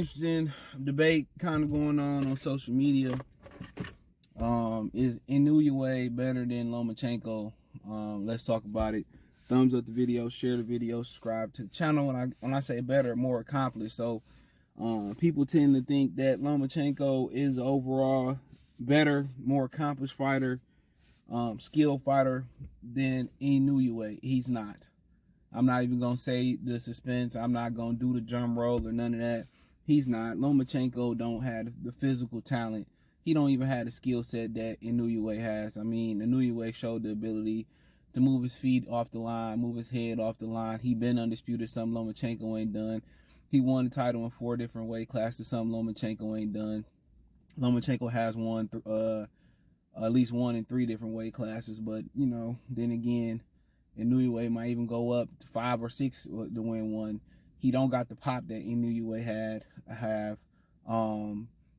interesting debate kind of going on social media. Is Inoue better than Lomachenko? Let's talk about it. Thumbs up the video, share the video, subscribe to the channel. When I say better, more accomplished. So people tend to think that Lomachenko is overall better, more accomplished fighter, skilled fighter than Inoue. He's not. I'm not even going to say the suspense. I'm not going to do the drum roll or none of that. He's not. Lomachenko don't have the physical talent. He don't even have the skill set that Inoue has. I mean, Inoue showed the ability to move his feet off the line, move his head off the line. He been undisputed, something Lomachenko ain't done. He won the title in 4 different weight classes, something Lomachenko ain't done. Lomachenko has won at least 1 in 3 different weight classes, but, you know, then again, Inoue might even go up to 5 or 6 to win one. He don't got the pop that Inoue have.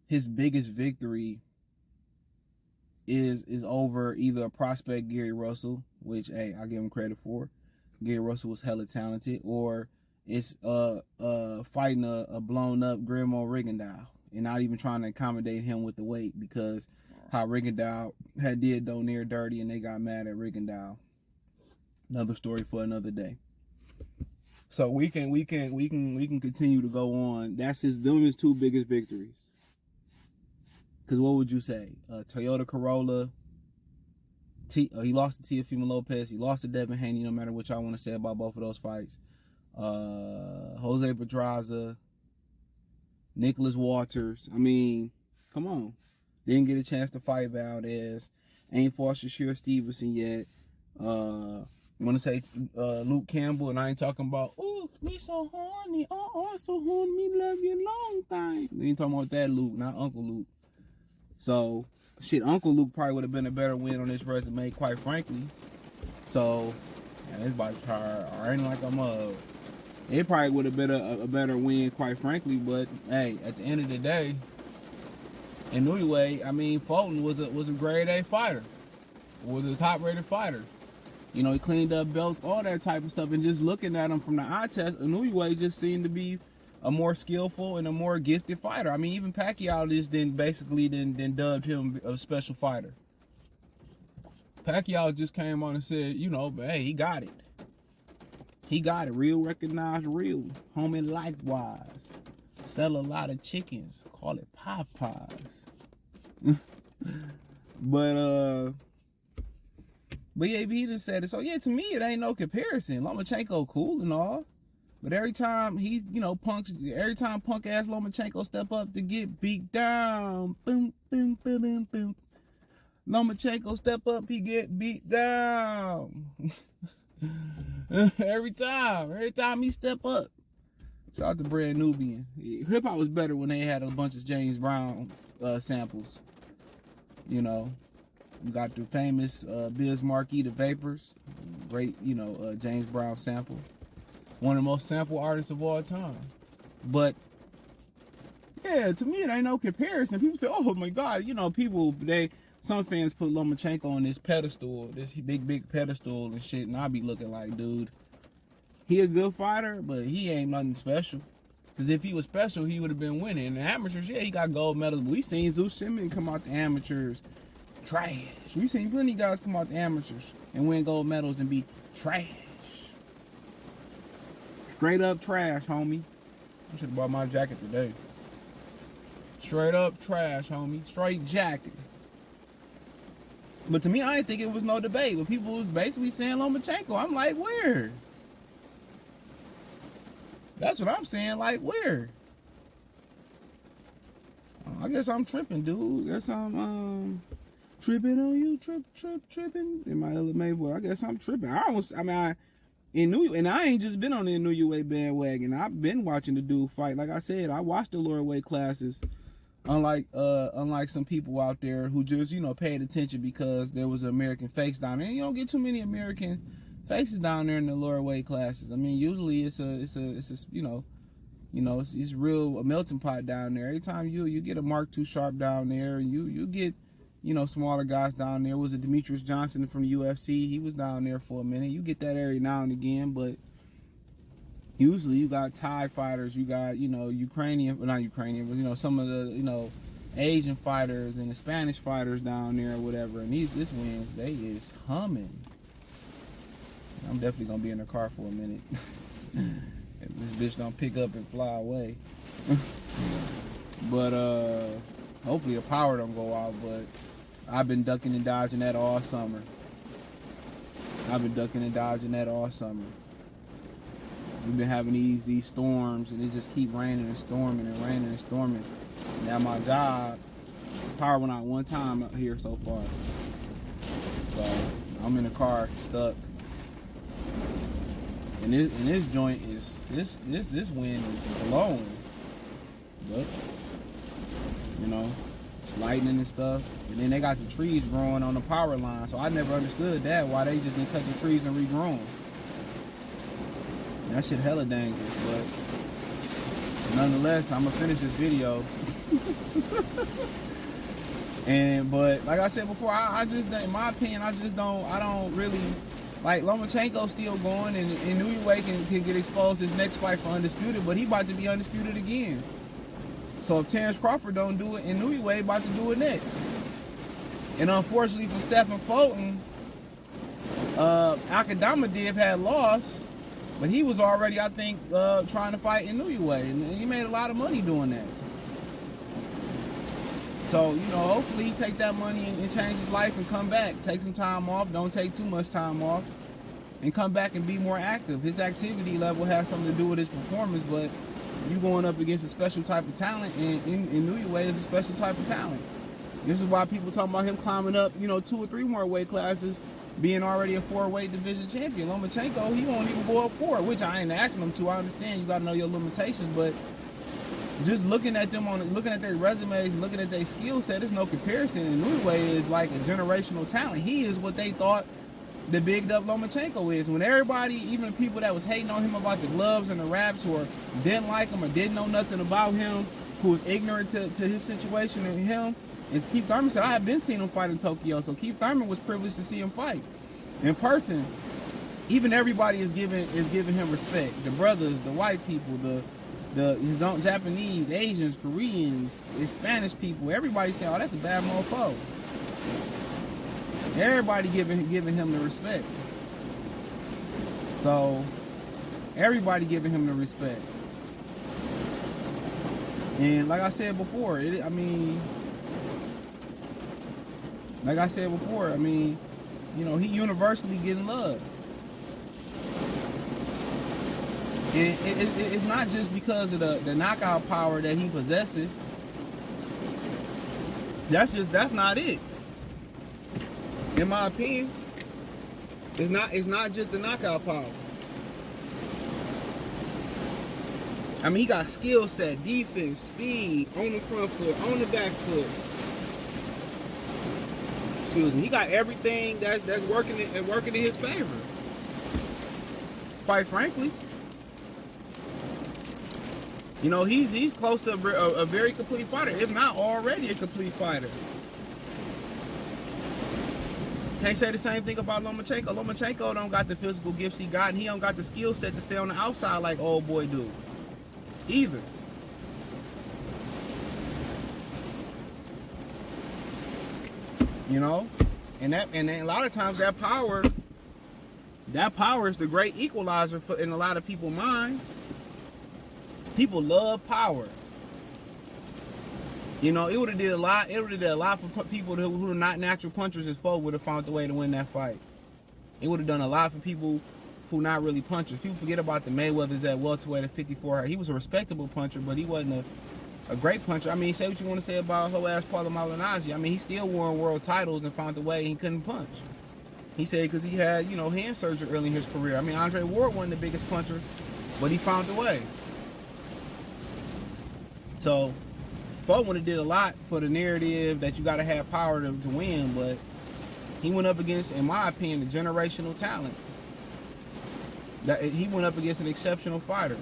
His biggest victory is over either a prospect Gary Russell, which hey, I give him credit for. Gary Russell was hella talented, or it's fighting a blown up Grimo Rigondeaux and not even trying to accommodate him with the weight because how Rigondeaux had did Donaire dirty and they got mad at Rigondeaux. Another story for another day. So we can continue to go on. That's them his 2 biggest victories. Because what would you say? Toyota Corolla. He lost to Teofimo Lopez. He lost to Devin Haney. No matter what y'all want to say about both of those fights. Jose Pedraza. Nicholas Walters. I mean, come on. Didn't get a chance to fight Valdez. Ain't fought Shashir Stevenson yet. I want to say Luke Campbell, and I ain't talking about, oh, me so horny, oh, so horny, me love you a long time. We ain't talking about that Luke, not Uncle Luke. So, shit, Uncle Luke probably would have been a better win on this resume, quite frankly. So, yeah, this body's hard. I ain't like I'm it probably would have been a better win, quite frankly. But hey, at the end of the day, Inoue, I mean, Fulton was a grade A fighter, was a top rated fighter. You know, he cleaned up belts, all that type of stuff. And just looking at him from the eye test, Inoue just seemed to be a more skillful and a more gifted fighter. I mean, even Pacquiao just basically dubbed him a special fighter. Pacquiao just came on and said, you know, but hey, he got it. He got it. Real recognized real. Homie likewise. Sell a lot of chickens. Call it Popeyes. But yeah, he just said it. So yeah, to me, it ain't no comparison. Lomachenko cool and all, but every time he, you know, punk ass Lomachenko step up to get beat down, boom, boom, boom, boom, boom. Lomachenko step up, he get beat down. every time he step up. Shout out to Brand Nubian. Hip hop was better when they had a bunch of James Brown samples. You know. You got the famous Biz Markie, The Vapors. Great, you know, James Brown sample. One of the most sampled artists of all time. But, yeah, to me, it ain't no comparison. People say, oh, my God. You know, some fans put Lomachenko on this pedestal, this big pedestal and shit. And I be looking like, dude, he a good fighter, but he ain't nothing special. Because if he was special, he would have been winning. In the amateurs, yeah, he got gold medals. But we seen Zeus Simmons come out the amateurs trash. We seen plenty of guys come out the amateurs and win gold medals and be trash. Straight up trash, homie. I should have bought my jacket today. Straight up trash, homie. Straight jacket. But to me, I didn't think it was no debate. But people was basically saying Lomachenko. I'm like, where? That's what I'm saying. Like, where? I guess I'm tripping, dude. I guess I'm tripping on you, tripping in my LMA voice. I guess I'm tripping. I ain't just been on the Inoue bandwagon. I've been watching the dude fight. Like I said, I watched the lower weight classes. Unlike some people out there who just, you know, paid attention because there was an American face down there. And you don't get too many American faces down there in the lower weight classes. I mean, usually it's real a melting pot down there. Every time you get a Mark II Sharp down there, you get, you know, smaller guys down there. Was it Demetrius Johnson from the UFC? He was down there for a minute. You get that every now and again, but Usually you got Thai fighters, you got, Ukrainian, well, not Ukrainian, but, some of the, Asian fighters and the Spanish fighters down there or whatever. And this Wednesday is humming. I'm definitely going to be in the car for a minute. If this bitch don't pick up and fly away. But hopefully the power don't go out. But I've been ducking and dodging that all summer. We've been having these storms, and it just keep raining and storming and raining and storming. And at my job, power went out one time out here so far. So I'm in the car stuck. And this joint is this wind is blowing. But it's lightning and stuff. And then they got the trees growing on the power line. So I never understood that, why they just didn't cut the trees and regrow them. That shit hella dangerous, but nonetheless, I'm gonna finish this video. But like I said before, I just, in my opinion, I don't really, like, Lomachenko still going, and Inoue can get exposed his next fight for undisputed, but he about to be undisputed again. So if Terrence Crawford don't do it, Inoue about to do it next. And unfortunately for Stephen Fulton, Akadamadev had lost. But he was already, I think, trying to fight Inoue, and he made a lot of money doing that. So, hopefully he take that money and change his life and come back. Take some time off. Don't take too much time off. And come back and be more active. His activity level has something to do with his performance, but you going up against a special type of talent, and Inoue is a special type of talent. This is why people talking about him climbing up, 2 or 3 more weight classes, being already a 4-weight division champion. Lomachenko, he won't even go up 4, which I ain't asking him to. I understand you got to know your limitations, but just looking at them, looking at their resumes, looking at their skill set, there's no comparison. And Inoue is like a generational talent. He is what they thought the bigged up Lomachenko is. When everybody, even the people that was hating on him about the gloves and the wraps, or didn't like him or didn't know nothing about him, who was ignorant to his situation and him, and Keith Thurman said, I have been seeing him fight in Tokyo. So Keith Thurman was privileged to see him fight in person. Even everybody is giving him respect. The brothers, the white people, his own Japanese, Asians, Koreans, Spanish people. Everybody saying, oh, that's a bad mofo. Everybody giving him the respect. So everybody giving him the respect. And like I said before, he universally getting love. And it's not just because of the knockout power that he possesses. That's not it. In my opinion, it's not just the knockout power. He got skill set, defense, speed, on the front foot, on the back foot. Excuse me. He got everything that's working in his favor. Quite frankly, he's close to a very complete fighter, if not already a complete fighter. Can't say the same thing about Lomachenko. Lomachenko don't got the physical gifts he got, and he don't got the skill set to stay on the outside like old boy do, either. And a lot of times that power is the great equalizer in a lot of people's minds. People love power. It would have did a lot. It would have did a lot for people who are not natural punchers. As Foe would have found the way to win that fight. It would have done a lot for people who not really punchers. People forget about the Mayweathers at welterweight at 54. He was a respectable puncher, but he wasn't a great puncher. Say what you want to say about whole ass Paulo Malignaggi. He still won world titles and found a way he couldn't punch. He said because he had, hand surgery early in his career. Andre Ward wasn't the biggest punchers, but he found a way. So, Foe would have did a lot for the narrative that you got to have power to win, but he went up against, in my opinion, a generational talent. That he went up against an exceptional fighter.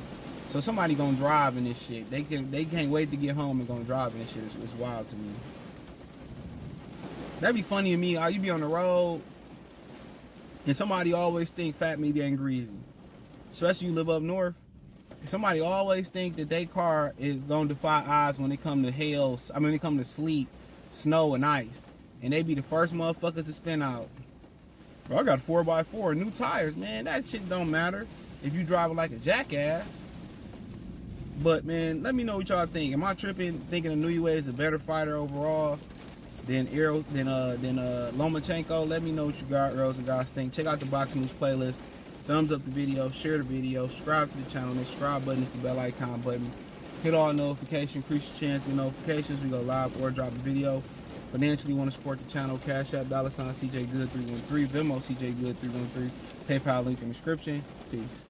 So somebody gonna drive in this shit. They can't wait to get home and gonna drive in this shit. It's wild to me. That'd be funny to me. You be on the road and somebody always think fat meat ain't greasy. Especially you live up north. Somebody always think that their car is gonna defy odds when it come to hail. I mean, when it come to sleet, snow, and ice, and they be the first motherfuckers to spin out. Bro, I got 4x4 new tires, man. That shit don't matter if you driving like a jackass. But man, let me know what y'all think. Am I tripping thinking Inoue is a better fighter overall than Lomachenko? Let me know what you girls and guys think. Check out the Boxing News playlist. Thumbs up the video, share the video, subscribe to the channel. The subscribe button is the bell icon button. Hit all notifications, increase your chance to get notifications. We go live or drop a video. Financially want to support the channel, Cash App, $CJ Good 313, Venmo CJ Good 313, PayPal link in the description. Peace.